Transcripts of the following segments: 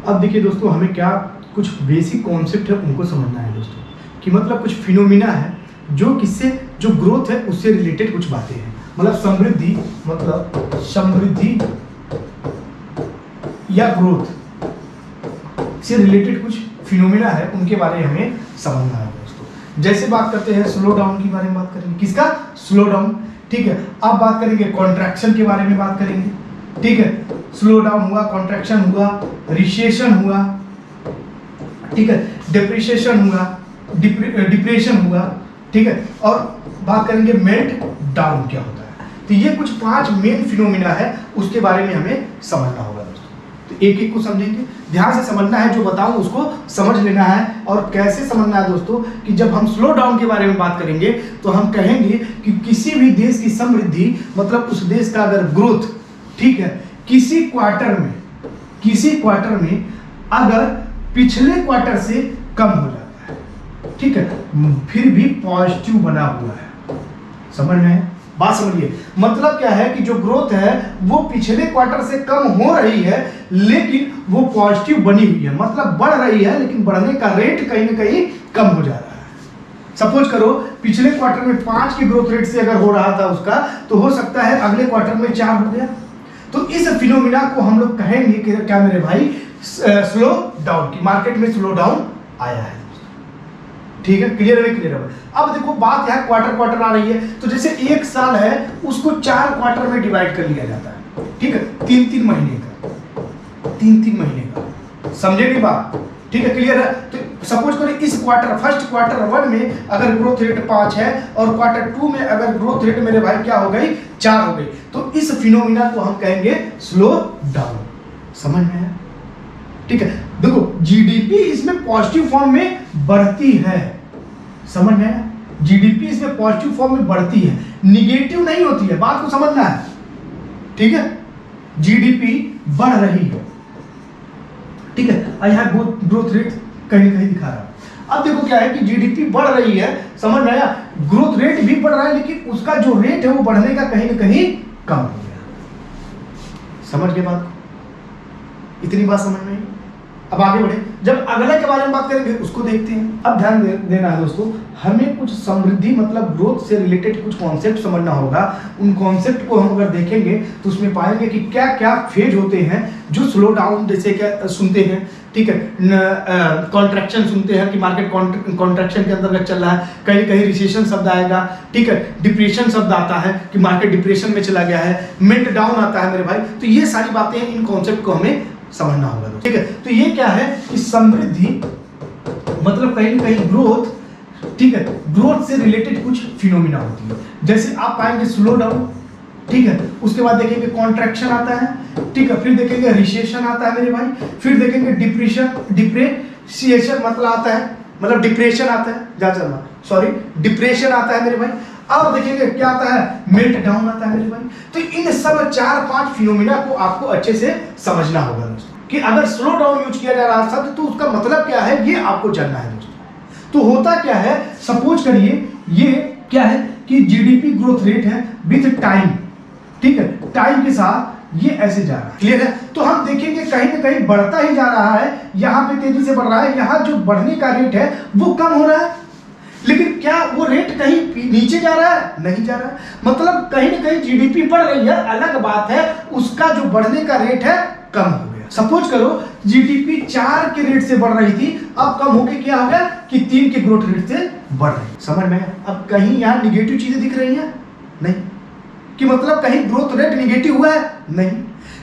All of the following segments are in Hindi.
अब देखिए दोस्तों, हमें क्या कुछ बेसिक कॉन्सेप्ट है उनको समझना है दोस्तों, कि मतलब कुछ फिनोमिना है जो किससे, जो ग्रोथ है उससे रिलेटेड कुछ बातें हैं। मतलब समृद्धि, मतलब समृद्धि या ग्रोथ से रिलेटेड कुछ फिनोमिना है, उनके बारे में हमें समझना है दोस्तों। जैसे बात करते हैं स्लो डाउन के बारे में बात करेंगे, किसका, स्लो डाउन, ठीक है। अब बात करेंगे कॉन्ट्रैक्शन के बारे में बात करेंगे, ठीक है। स्लो डाउन हुआ, कॉन्ट्रैक्शन हुआ, रिसेशन हुआ, ठीक है, डिप्रिसिएशन हुआ, डिप्रेशन हुआ, ठीक है, और बात करेंगे मेल्ट डाउन क्या होता है। तो ये कुछ 5 मेन फिनोमिना है, उसके बारे में हमें समझना होगा दोस्तों। तो एक एक को समझेंगे, ध्यान से समझना है, जो बताऊं उसको समझ लेना है। और कैसे समझना है दोस्तों, कि जब हम स्लो डाउन के बारे में बात करेंगे तो हम कहेंगे कि किसी भी देश की समृद्धि, मतलब उस देश का अगर ग्रोथ, ठीक है, किसी क्वार्टर में अगर पिछले क्वार्टर से कम हो जाता है, ठीक है, फिर भी पॉजिटिव बना हुआ है। समझ रहे हैं बात, समझिए। मतलब क्या है कि जो ग्रोथ है वो पिछले क्वार्टर से कम हो रही है, लेकिन वो पॉजिटिव बनी हुई है, मतलब बढ़ रही है, लेकिन बढ़ने का रेट कहीं ना कहीं कम हो जा रहा है। सपोज करो पिछले क्वार्टर में 5 के ग्रोथ रेट से अगर हो रहा था उसका, तो हो सकता है अगले क्वार्टर में 4 हो गया। तो इस फिनोमिना को हम लोग कहेंगे कि क्या मेरे भाई, स्लो डाउन, की मार्केट में स्लो डाउन आया है। ठीक है, क्लियर है, क्लियर है। अब देखो बात यहाँ क्वार्टर आ रही है, तो जैसे एक साल है उसको 4 क्वार्टर में डिवाइड कर लिया जाता है, ठीक है, 3-3 महीने का, समझे नहीं बात, ठीक है, क्लियर है। तो सपोज करो इस फर्स्ट क्वार्टर 1 में अगर ग्रोथ रेट 5 है और क्वार्टर 2 में अगर ग्रोथ रेट मेरे भाई क्या हो गई, 4 हो गई, तो इस फिनोमिना को हम कहेंगे स्लो डाउन। समझ में है, ठीक है। देखो जीडीपी इसमें पॉजिटिव फॉर्म में बढ़ती है, समझ में है, जीडीपी इसमें पॉजिटिव फॉर्म में बढ़ती है, निगेटिव नहीं होती है, बात को समझना है, ठीक है। जीडीपी बढ़ रही है, ठीक है, और यहाँ ग्रोथ रेट कहीं कहीं दिखा रहा है। अब देखो क्या है कि जीडीपी बढ़ रही है, समझ में आया, ग्रोथ रेट भी बढ़ रहा है, लेकिन उसका जो रेट है वो बढ़ने का कहीं ना कहीं कम हो गया। समझ गए बात, इतनी बात समझ में आई। अब आगे बढ़े, जब अगला के बारे में बात करेंगे उसको देखते हैं। अब ध्यान देना है दोस्तों, हमें कुछ समृद्धि मतलब ग्रोथ से रिलेटेड कुछ कॉन्सेप्ट समझना होगा। उन कॉन्सेप्ट को हम अगर देखेंगे तो उसमें पाएंगे कि क्या क्या फेज होते हैं जो स्लो डाउन, जैसे क्या सुनते हैं, ठीक है, कॉन्ट्रैक्शन सुनते हैं कि मार्केट कॉन्ट्रैक्शन के अंतर्गत चल रहा है, कहीं कहीं रिसेशन शब्द आएगा, ठीक है, डिप्रेशन शब्द आता है कि मार्केट डिप्रेशन में चला गया है, मेल्ट डाउन आता है मेरे भाई। तो ये सारी बातें, इन कॉन्सेप्ट को हमें समझना होगा, ठीक है। तो ये क्या है कि समृद्धि मतलब कहीं ना कहीं ग्रोथ, ठीक है, ग्रोथ से रिलेटेड कुछ फिनोमिना होती है। जैसे आप पाएंगे स्लो डाउन, ठीक है, उसके बाद देखेंगे कॉन्ट्रैक्शन आता है, ठीक है, फिर देखेंगे रिसेशन आता है मेरे भाई, फिर देखेंगे डिप्रेशिएशन मतलब आता है, मतलब डिप्रेशन आता है, डिप्रेशन आता है मेरे भाई। अब देखेंगे क्या आता है, मेल्ट डाउन आता है मेरे भाई। तो इन सब 4-5 फिनोमिना को आपको अच्छे से समझना होगा दोस्तों, कि अगर स्लो डाउन यूज किया जा रहा है शब्द, तो उसका मतलब क्या है, ये आपको जानना है दोस्तों। तो होता क्या है, सपोज करिए ये क्या है कि जीडीपी ग्रोथ रेट है विथ टाइम, ठीक है, टाइम के साथ ये ऐसे जा रहा है, क्लियर है। तो हम देखेंगे कहीं ना कहीं बढ़ता ही जा रहा है, यहाँ पे तेजी से बढ़ रहा है, यहाँ जो बढ़ने का रेट है वो कम हो रहा है, लेकिन क्या वो रेट कहीं नीचे जा रहा है, नहीं जा रहा है। मतलब कहीं ना कहीं जीडीपी बढ़ रही है, अलग बात है, उसका जो बढ़ने का रेट है कम हो गया। सपोज करो जीडीपी 4 के रेट से बढ़ रही थी, अब कम होके क्या हो गया कि 3 के ग्रोथ रेट से बढ़ रही। समझ में, अब कहीं यहाँ निगेटिव चीजें दिख रही हैं, नहीं, कि मतलब कहीं ग्रोथ रेट निगेटिव हुआ है, नहीं।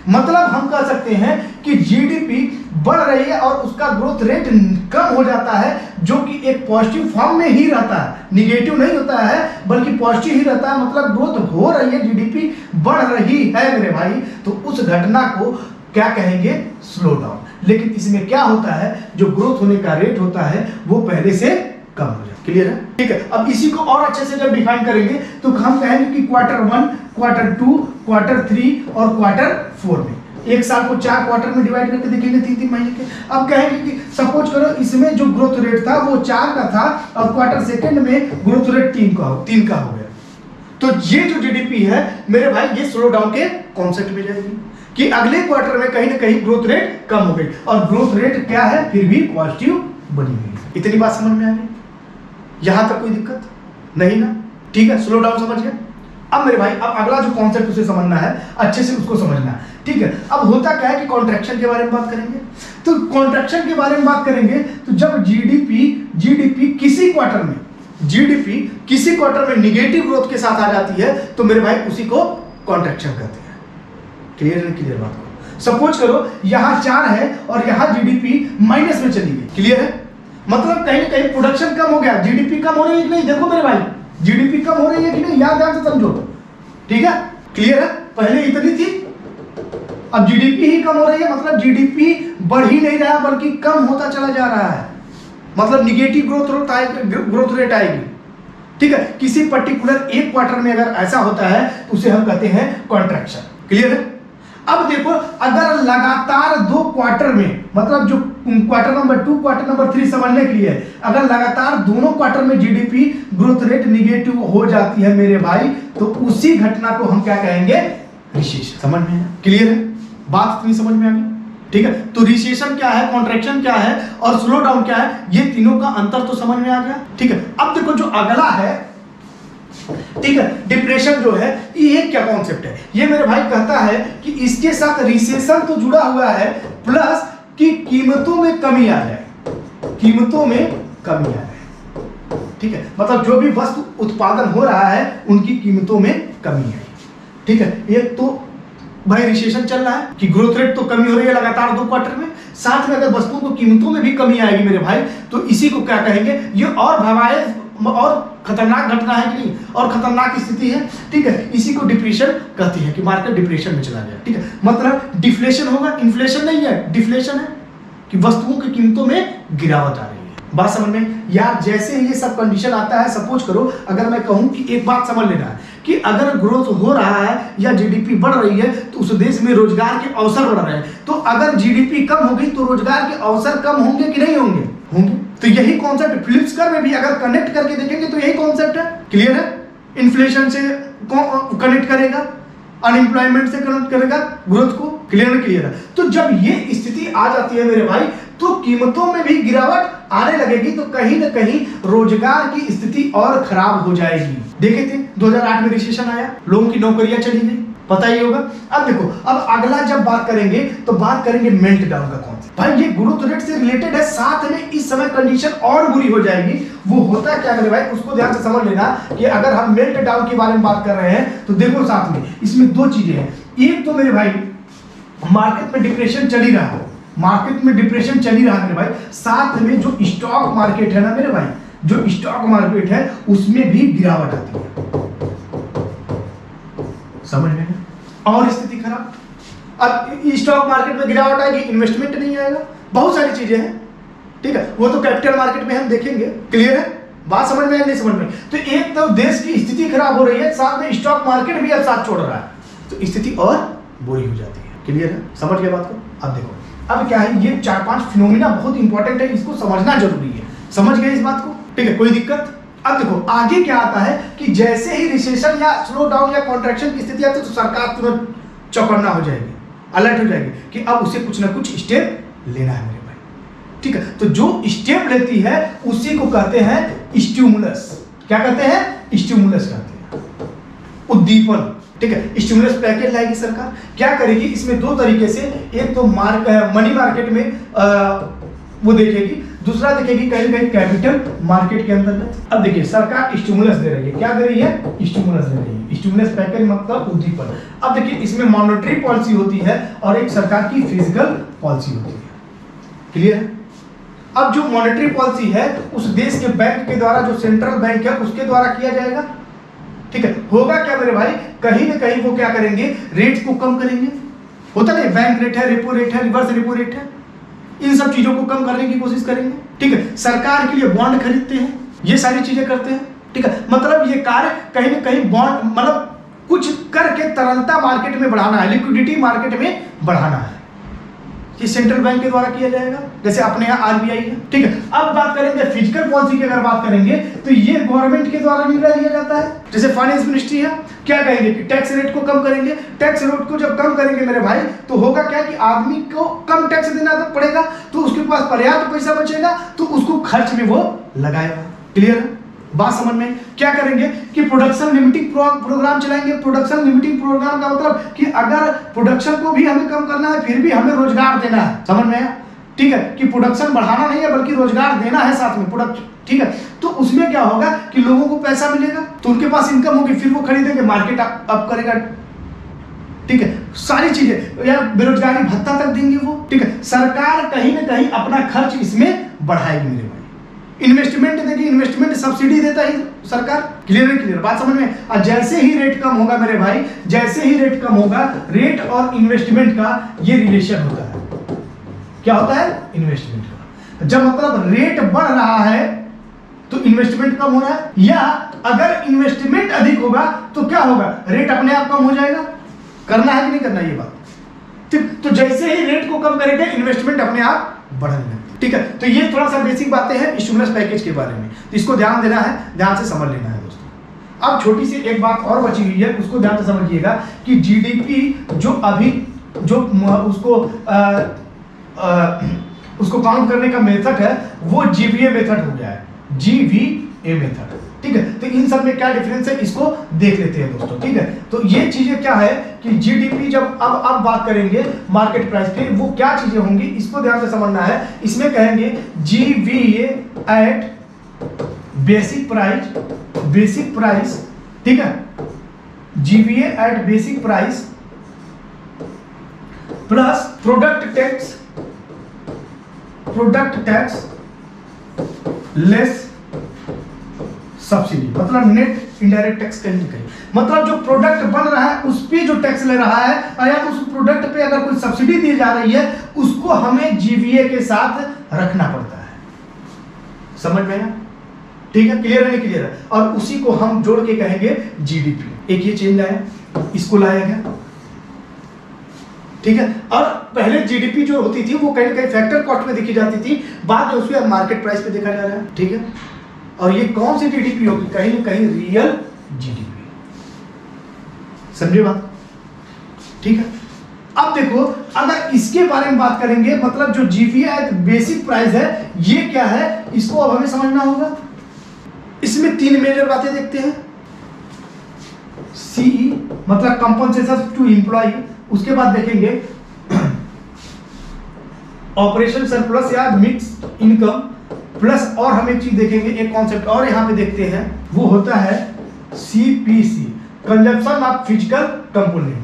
मतलब हम कह सकते हैं कि जीडीपी बढ़ रही है और उसका ग्रोथ रेट कम हो जाता है, जो कि एक पॉजिटिव फॉर्म में ही रहता है, निगेटिव नहीं होता है बल्कि पॉजिटिव ही रहता है। मतलब ग्रोथ हो रही है, जीडीपी बढ़ रही है मेरे भाई, तो उस घटना को क्या कहेंगे, स्लो डाउन। लेकिन इसमें क्या होता है, जो ग्रोथ होने का रेट होता है वो पहले से कम हो जाता है, क्लियर है, ठीक है। अब इसी को और अच्छे से जब डिफाइन करेंगे तो हम कहेंगे कि क्वार्टर 1, क्वार्टर 2, क्वार्टर 3 और क्वार्टर 4 में, एक साल को 4 क्वार्टर में डिवाइड करके देखेंगे 3-3 महीने के। अब कहेंगे कि सपोज करो इसमें जो ग्रोथ रेट था वो 4 का था और क्वार्टर सेकंड में ग्रोथ रेट 3 का हो गया, तो ये जो जीडीपी है मेरे भाई ये स्लो डाउन के कॉन्सेप्ट में जाएगी। कि अगले क्वार्टर में कहीं ना कहीं ग्रोथ रेट कम हो गई और ग्रोथ रेट क्या है फिर भी पॉजिटिव बनी हुई। इतनी बात समझ में आ गई? यहां तक कोई दिक्कत नहीं ना? ठीक है, स्लो डाउन समझ गए। अब मेरे भाई अब अगला जो कॉन्सेप्ट उसे समझना है, अच्छे से उसको समझना है। ठीक है, अब होता क्या है कि कॉन्ट्रैक्शन के बारे में बात करेंगे। तो कॉन्ट्रैक्शन के बारे में बात करेंगे तो जब जीडीपी किसी क्वार्टर में निगेटिव ग्रोथ के साथ आ जाती है तो मेरे भाई उसी को कॉन्ट्रैक्शन कहते हैं। क्लियर है? क्लियर बात को। सपोज करो यहां 4 है और यहां जीडीपी माइनस में चली गई। क्लियर है? मतलब कहीं ना कहीं प्रोडक्शन कम हो गया, जीडीपी कम हो रही है कि नहीं? देखो मेरे भाई, जीडीपी कम हो रही है कि नहीं, याद से समझो। ठीक है, क्लियर है? पहले इतनी थी, अब जीडीपी ही कम हो रही है, मतलब जीडीपी बढ़ ही नहीं रहा बल्कि कम होता चला जा रहा है, मतलब निगेटिव ग्रोथ रेट आएगी। ठीक है, किसी पर्टिकुलर एक क्वार्टर में अगर ऐसा होता है तो उसे हम कहते हैं कॉन्ट्रैक्शन। क्लियर है? अब देखो अगर लगातार 2 क्वार्टर में, मतलब जो क्वार्टर नंबर 2 क्वार्टर नंबर 3 समझने के लिए, अगर लगातार दोनों क्वार्टर में जीडीपी ग्रोथ रेट निगेटिव हो जाती है मेरे भाई, तो उसी घटना को हम क्या कहेंगे? रिसेशन। समझ में है? क्लियर है? बात इतनी समझ में आ गई? ठीक है, तो रिसेशन क्या है, कॉन्ट्रैक्शन क्या है और स्लो डाउन क्या है, ये तीनों का अंतर तो समझ में आ गया। ठीक है, अब देखो जो अगला है, ठीक है, डिप्रेशन जो है ये क्या कॉन्सेप्ट है? ये मेरे भाई कहता है कि इसके साथ रिसेशन तो जुड़ा हुआ है प्लस कि कीमतों में कमी आ जाए, कीमतों में कमी आ जाए। ठीक है, मतलब जो भी वस्तु उत्पादन हो रहा है उनकी कीमतों में कमी है। ठीक है, एक तो भाई रिसेशन चल रहा है कि ग्रोथ रेट तो कमी हो रही है लगातार 2 क्वार्टर में, साथ में अगर वस्तुओं को कीमतों में भी कमी आएगी मेरे भाई, तो इसी को क्या कहेंगे? ये और भयावह और खतरनाक घटना है कि नहीं, और खतरनाक स्थिति है। ठीक है, इसी को डिप्रेशन कहती है कि मार्केट डिप्रेशन में चला गया। ठीक है, मतलब डिफ्लेशन होगा, इन्फ्लेशन नहीं है, डिफ्लेशन है कि वस्तुओं की कीमतों में गिरावट आ रही है। बात समझ में? यार जैसे ये सब कंडीशन आता है, सपोज करो अगर मैं कहूं कि एक बात समझ लेना है कि अगर ग्रोथ हो रहा है या जीडीपी बढ़ रही है तो उस देश में रोजगार के अवसर बढ़ रहे हैं, तो अगर जीडीपी कम हो गई तो रोजगार के अवसर कम होंगे कि नहीं होंगे? होंगे। तो यही कॉन्सेप्ट फ्लिप्स कर्व में भी अगर कनेक्ट करके देखेंगे तो यही कॉन्सेप्ट है। क्लियर है? इन्फ्लेशन से कनेक्ट करेगा, अनएम्प्लॉयमेंट से कनेक्ट करेगा ग्रोथ को। क्लियर है? तो जब ये स्थिति आ जाती है मेरे भाई तो कीमतों में भी गिरावट आने लगेगी, तो कहीं ना कहीं रोजगार की स्थिति और खराब हो जाएगी। देखे थे 2008 में रिसेशन आया, लोगों की नौकरियां चली गई, पता ही होगा। अब देखो, अब अगला जब बात करेंगे तो बात करेंगे मेल्ट डाउन का कॉन्सेप्ट। भाई ये ग्रोथ रेट से रिलेटेड है, साथ में इस समय कंडीशन और बुरी हो जाएगी। वो होता क्या मेरे भाई, उसको ध्यान से समझ लेना कि अगर हम मेल्ट डाउन के बारे में बात कर रहे हैं तो देखो साथ में इसमें 2 चीजें हैं। एक तो मेरे भाई मार्केट में डिप्रेशन चल ही रहा है, मार्केट में डिप्रेशन चल ही रहा है मेरे भाई, साथ में जो स्टॉक मार्केट है ना मेरे भाई, जो स्टॉक मार्केट है उसमें भी गिरावट आती है। समझ में? और स्थिति खराब। अब स्टॉक मार्केट में गिरावट आएगी, इन्वेस्टमेंट नहीं आएगा, बहुत सारी चीजें हैं। ठीक है, वो तो कैपिटल मार्केट में हम देखेंगे। क्लियर है? बात समझ में? नहीं समझ में? तो एक तो देश की स्थिति खराब हो रही है, साथ में स्टॉक मार्केट भी अब साथ छोड़ रहा है, तो स्थिति और बुरी हो जाती है। क्लियर है? समझ गए बात को? अब देखो, अब क्या है, ये 4-5 फिनोमिना बहुत इंपॉर्टेंट है, इसको समझना जरूरी है। समझ गए इस बात को? ठीक है, कोई दिक्कत? अब देखो आगे क्या आता है कि जैसे ही रिसेशन या स्लो डाउन या कॉन्ट्रैक्शन की स्थिति आती है तो सरकार तुरंत चौकन्ना हो जाएगी, अलर्ट हो जाएगी कि अब उसे कुछ ना कुछ स्टेप लेना है मेरे भाई। ठीक है, तो जो स्टेप लेती है उसी को कहते हैं स्टिमुलस। क्या कहते हैं? स्टिमुलस कहते हैं, उद्दीपन। ठीक है, स्टिमुलस पैकेज लाएगी सरकार, क्या करेगी इसमें 2 तरीके से, एक तो मनी मार्केट में वो देखेगी, दूसरा देखेगी कहीं कहीं कैपिटल मार्केट के अंतर्गत। अब देखिए सरकार स्टिमुलस दे रही है, क्या दे रही है? स्टिमुलस दे रही है। स्टिमुलस पैकेज मतलब उद्दीपन। अब देखिए इसमें मॉनेटरी पॉलिसी होती है और एक सरकार की फिजिकल पॉलिसी होती है। क्लियर है? अब जो मॉनेटरी पॉलिसी है उस देश के बैंक के द्वारा, जो सेंट्रल बैंक है उसके द्वारा किया जाएगा। ठीक है, होगा क्या मेरे भाई, कहीं ना कहीं वो क्या करेंगे, रेट को कम करेंगे। होता नहीं, बैंक रेट है, रेपो रेट है, रिवर्स रेपो रेट है, इन सब चीजों को कम करने की कोशिश करेंगे। ठीक है, सरकार के लिए बॉन्ड खरीदते हैं, ये सारी चीजें करते हैं। ठीक है, मतलब ये कार्य कहीं ना कहीं बॉन्ड, मतलब कुछ करके तरलता मार्केट में बढ़ाना है, लिक्विडिटी मार्केट में बढ़ाना है। ये सेंट्रल बैंक के द्वारा किया जाएगा, जैसे अपने यहाँ आरबीआई है, ठीक है। अब बात करेंगे फिजिकल पॉलिसी की, अगर बात करेंगे तो ये गवर्नमेंट के द्वारा निर्णय लिया जाता है। जैसे फाइनेंस मिनिस्ट्री है, क्या कहेंगे कि टैक्स रेट को कम करेंगे। टैक्स रेट को जब कम करेंगे मेरे भाई तो होगा क्या कि आदमी को कम टैक्स देना पड़ेगा, तो उसके पास पर्याप्त पैसा बचेगा, तो उसको खर्च में वो लगाएगा। क्लियर है बात समझ में? क्या करेंगे कि प्रोडक्शन लिमिटिंग प्रोग्राम चलाएंगे। प्रोडक्शन लिमिटिंग प्रोग्राम का मतलब कि अगर प्रोडक्शन को भी हमें कम करना है फिर भी हमें रोजगार देना है, समझ में आया? ठीक है, कि प्रोडक्शन बढ़ाना नहीं है बल्कि रोजगार देना है साथ में प्रोडक्ट, ठीक है। तो उसमें क्या होगा कि लोगों को पैसा मिलेगा तो उनके पास इनकम होगी, फिर वो खरीदेंगे, मार्केट अप करेगा, ठीक है। सारी चीजें या बेरोजगारी भत्ता तक देंगे वो, ठीक है। सरकार कहीं ना कहीं अपना खर्च इसमें बढ़ाएगी मेरे भाई। इन्वेस्टमेंट देगी, इन्वेस्टमेंट सब्सिडी देता है सरकार। क्लियर है? क्लियर बात समझ में? और जैसे ही रेट कम होगा मेरे भाई, जैसे ही रेट कम होगा, रेट और इन्वेस्टमेंट का ये रिलेशन होता है। क्या होता है? इन्वेस्टमेंट का। जब मतलब रेट बढ़ रहा है तो इन्वेस्टमेंट कम हो रहा है, या अगर इन्वेस्टमेंट अधिक होगा तो क्या होगा? रेट अपने आप कम हो जाएगा। करना है कि नहीं करना ये बात? ठीक, तो जैसे ही रेट को कम करेंगे इन्वेस्टमेंट अपने आप बढ़ने लगेगा, ठीक है। तो ये थोड़ा सा बेसिक बातें हैं स्टिमुलस पैकेज के बारे में, तो इसको ध्यान देना है, ध्यान से समझ लेना है दोस्तों। अब छोटी सी एक बात और बची हुई है, उसको ध्यान से समझिएगा कि जीडीपी जो अभी जो उसको काउंट करने का मेथड है वो जीवीए मेथड हो गया है, जीवीए मेथड, ठीक है। तो इन सब में क्या डिफरेंस है इसको देख लेते हैं दोस्तों, ठीक है। तो ये चीजें क्या है कि जीडीपी जब अब बात करेंगे मार्केट प्राइस पे, वो क्या चीजें होंगी इसको ध्यान से समझना है। इसमें कहेंगे जीवीए एट बेसिक प्राइस, ठीक है। GVA eight basic price plus product tax less subsidy, मतलब नेट इनडायरेक्ट टैक्स कहीं ना कहीं, मतलब जो प्रोडक्ट बन रहा है उस पे जो टैक्स ले रहा है या उस प्रोडक्ट पे अगर कोई सब्सिडी दी जा रही है उसको हमें जीवीए के साथ रखना पड़ता है। समझ में आया? ठीक है, क्लियर है? नहीं क्लियर है? और उसी को हम जोड़ के कहेंगे जीडीपी। एक ये चेंज आया, इसको लाया गया, ठीक है। और पहले जीडीपी जो होती थी वो कहीं ना कहीं फैक्टर कॉस्ट में देखी जाती थी, बाद में उसको मार्केट प्राइस पे देखा जा रहा है, ठीक है। और ये कौन सी जीडीपी होगी? कहीं ना कहीं रियल जीडीपी। समझे बात? ठीक है। अब देखो अगर इसके बारे में बात करेंगे, मतलब जो जीवीए बेसिक प्राइस है ये क्या है इसको अब हमें समझना होगा। इसमें तीन मेजर बातें देखते हैं। सीई मतलब कंपनसेशन टू एम्प्लॉय, उसके बाद देखेंगे ऑपरेशन सरप्लस या मिक्स इनकम प्लस, और हम एक चीज देखेंगे, एक कॉन्सेप्ट और यहां पे देखते हैं, वो होता है CPC, consumption of physical component.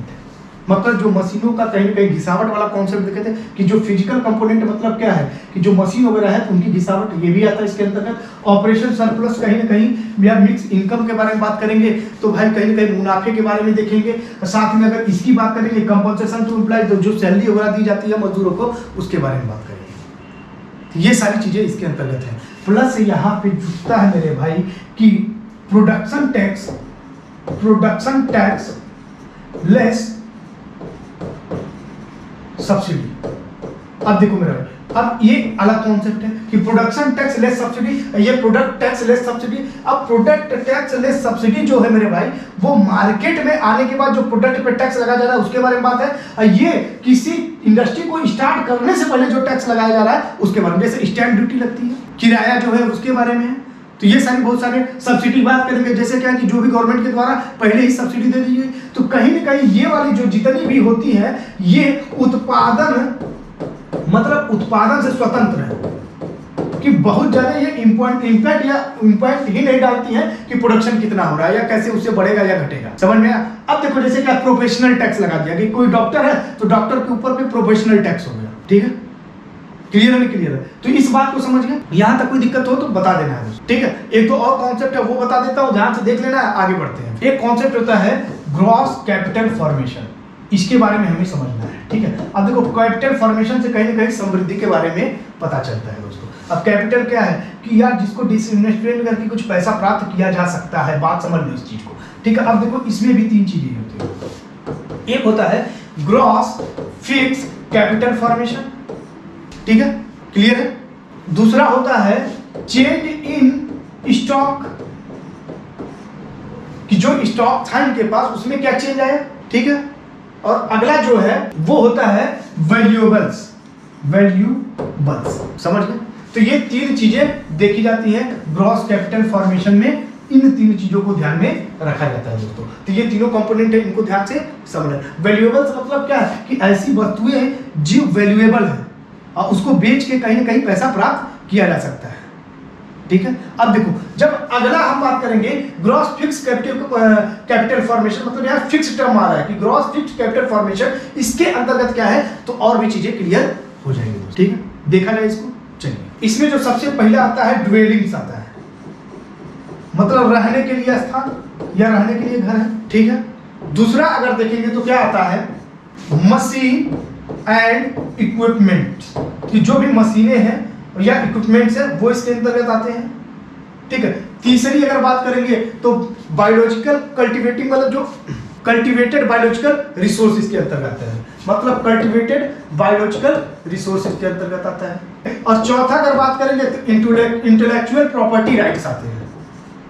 मतलब जो मशीनों का कहीं ना कहीं घिसावट वाला कॉन्सेप्ट देखे थे कि जो फिजिकल कंपोनेंट मतलब क्या है कि जो मशीन वगैरह है उनकी घिसावट, ये भी आता है इसके अंतर्गत। ऑपरेशन सरप्लस कहीं ना कहीं या मिक्स इनकम के बारे में बात करेंगे तो भाई कहीं ना कहीं मुनाफे के बारे में देखेंगे। साथ में अगर इसकी बात करेंगे कंपनसेशन टू एम्प्लॉय, तो जो सैलरी वगैरह दी जाती है मजदूरों को उसके बारे में बात करेंगे। तो ये सारी चीजें इसके अंतर्गत है। प्लस यहाँ पे जुड़ता है मेरे भाई कि प्रोडक्शन टैक्स लेस सब्सिडी। अब देखो मेरा भाई, अब ये अलग कॉन्सेप्ट है कि प्रोडक्शन टैक्स लेस सब्सिडी, ये प्रोडक्ट टैक्स लेस सब्सिडी। अब प्रोडक्ट टैक्स लेस सब्सिडी जो है मेरे भाई वो मार्केट में आने के बाद जो प्रोडक्ट पे टैक्स लगाया जा रहा है उसके बारे में बात है। ये किसी इंडस्ट्री को स्टार्ट करने से पहले जो टैक्स लगाया जा रहा है उसके बारे में, जैसे स्टैंप ड्यूटी लगती है, किराया जो है उसके बारे में है। तो ये सारी बहुत सारे सब्सिडी बात करेंगे, जैसे क्या कि जो भी गवर्नमेंट के द्वारा पहले ही सब्सिडी दे दी गई, तो कहीं ना कहीं ये वाली जो जितनी भी होती है ये उत्पादन से स्वतंत्र है, कि बहुत ज्यादा ये इम्पैक्ट ही नहीं डालती है कि प्रोडक्शन कितना हो रहा है या कैसे उससे बढ़ेगा या घटेगा। समझ में आया? अब देखो जैसे क्या प्रोफेशनल टैक्स लगा दिया कि कोई डॉक्टर है तो डॉक्टर के ऊपर भी प्रोफेशनल टैक्स हो गया, ठीक है। क्लियर है नहीं क्लियर है? तो इस बात को समझ गए? यहां तक कोई दिक्कत हो तो बता देना है, ठीक है। एक तो और कॉन्सेप्ट है वो बता देता हूं, ध्यान से देख लेना है, आगे बढ़ते हैं। एक कॉन्सेप्ट होता है ग्रॉस कैपिटल फॉर्मेशन, इसके बारे में हमें समझना है, ठीक है। अब देखो कैपिटल फॉर्मेशन से कहीं ना कहीं समृद्धि के बारे में पता चलता है दोस्तों। अब कैपिटल क्या है कि यार जिसको डिसइन्वेस्टमेंट करके कुछ पैसा प्राप्त किया जा सकता है, बात समझ लो इस चीज को, ठीक है। अब देखो इसमें भी तीन चीजें होती है। एक होता है ग्रॉस फिक्स कैपिटल फॉर्मेशन, ठीक है, क्लियर है। दूसरा होता है चेंज इन स्टॉक, कि जो स्टॉक था इनके पास उसमें क्या चेंज आया, ठीक है। और अगला जो है वो होता है वैल्यूएबल्स, समझ गए। तो ये तीन चीजें देखी जाती हैं ग्रॉस कैपिटल फॉर्मेशन में, इन तीन चीजों को ध्यान में रखा जाता है दोस्तों। तो ये तीनों कंपोनेंट है, इनको ध्यान से समझना। वैल्यूएबल्स मतलब क्या है कि ऐसी वस्तुएं जो वैल्यूएबल है और उसको बेच के कहीं ना कहीं पैसा प्राप्त किया जा सकता है, ठीक है। अब देखो, जब अगला हम बात करेंगे ग्रॉस फिक्स कैपिटल फॉर्मेशन, मतलब यहाँ फिक्स टर्म आ रहा है कि ग्रॉस फिक्स कैपिटल फॉर्मेशन, इसके अंतर्गत क्या है तो और भी चीजें क्लियर हो जाएंगी दोस्तों, ठीक है। देखा जाए इसको, चलिए। इसमें जो सबसे पहले आता है ड्वेलिंग्स आता है, मतलब रहने के लिए स्थान या रहने के लिए घर है, ठीक है। दूसरा अगर देखेंगे तो क्या आता है मशीन एंड इक्विपमेंट, कि जो भी मशीनें हैं या इक्विपमेंट्स है वो इसके अंतर्गत आते हैं, ठीक है। तीसरी अगर बात करेंगे तो बायोलॉजिकल कल्टीवेटिंग, मतलब जो कल्टीवेटेड बायोलॉजिकल रिसोर्सेज के अंतर्गत है, मतलब कल्टीवेटेड बायोलॉजिकल रिसोर्सेज के अंतर्गत आता है। और चौथा अगर बात करेंगे तो इंटेलेक्चुअल प्रॉपर्टी राइट्स आते हैं,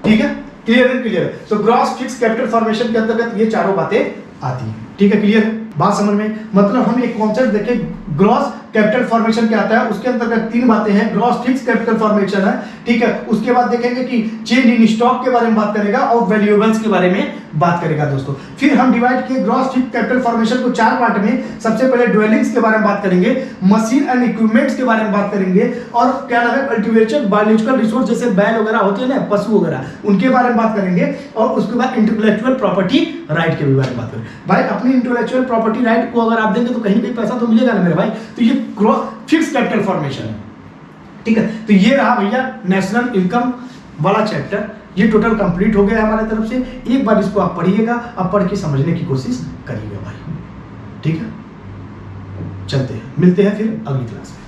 ठीक है, क्लियर। तो ग्रॉस फिक्स कैपिटल फॉर्मेशन के अंतर्गत ये चारों बातें आती हैं, ठीक है, क्लियर है, बात समझ में। मतलब हम एक कॉन्सेप्ट देखें, ग्रॉस कैपिटल फॉर्मेशन क्या आता है, उसके अंतर्गत तीन बातें हैं। ग्रॉस फिक्स कैपिटल फॉर्मेशन है, ठीक है। उसके बाद देखेंगे कि चेंज इन स्टॉक के बारे में बात करेगा और वैल्यूएबल्स के बारे में बात करेगा दोस्तों। फिर हम डिवाइड किए ग्रॉस फिक्स कैपिटल फॉर्मेशन को चार पार्ट में। सबसे पहले ड्वेलिंग्स के बारे में बात करेंगे, मशीन एंड इक्विपमेंट्स के बारे में बात करेंगे, और क्या नाम है कल्टीवेशन बायोलॉजिकल रिसोर्स जैसे बैल वगैरह होते हैं ना, पशु वगैरह, उनके बारे में बात करेंगे। और उसके बाद इंटेलेक्चुअल प्रॉपर्टी राइट के बारे में बात करेंगे। भाई अपनी इंटेलेक्चुअल प्रॉपर्टी राइट को अगर आप देंगे तो कहीं ना कहीं पैसा तो मिलेगा ना मेरे भाई। तो ये ग्रॉस फिक्स कैपिटल फॉर्मेशन है, ठीक है। तो ये रहा भैया नेशनल इनकम वाला चैप्टर, ये टोटल कंप्लीट हो गया हमारे तरफ से। एक बार इसको आप पढ़िएगा, अब पढ़ के समझने की कोशिश करिएगा भाई, ठीक है। चलते हैं, मिलते हैं फिर अगली क्लास में।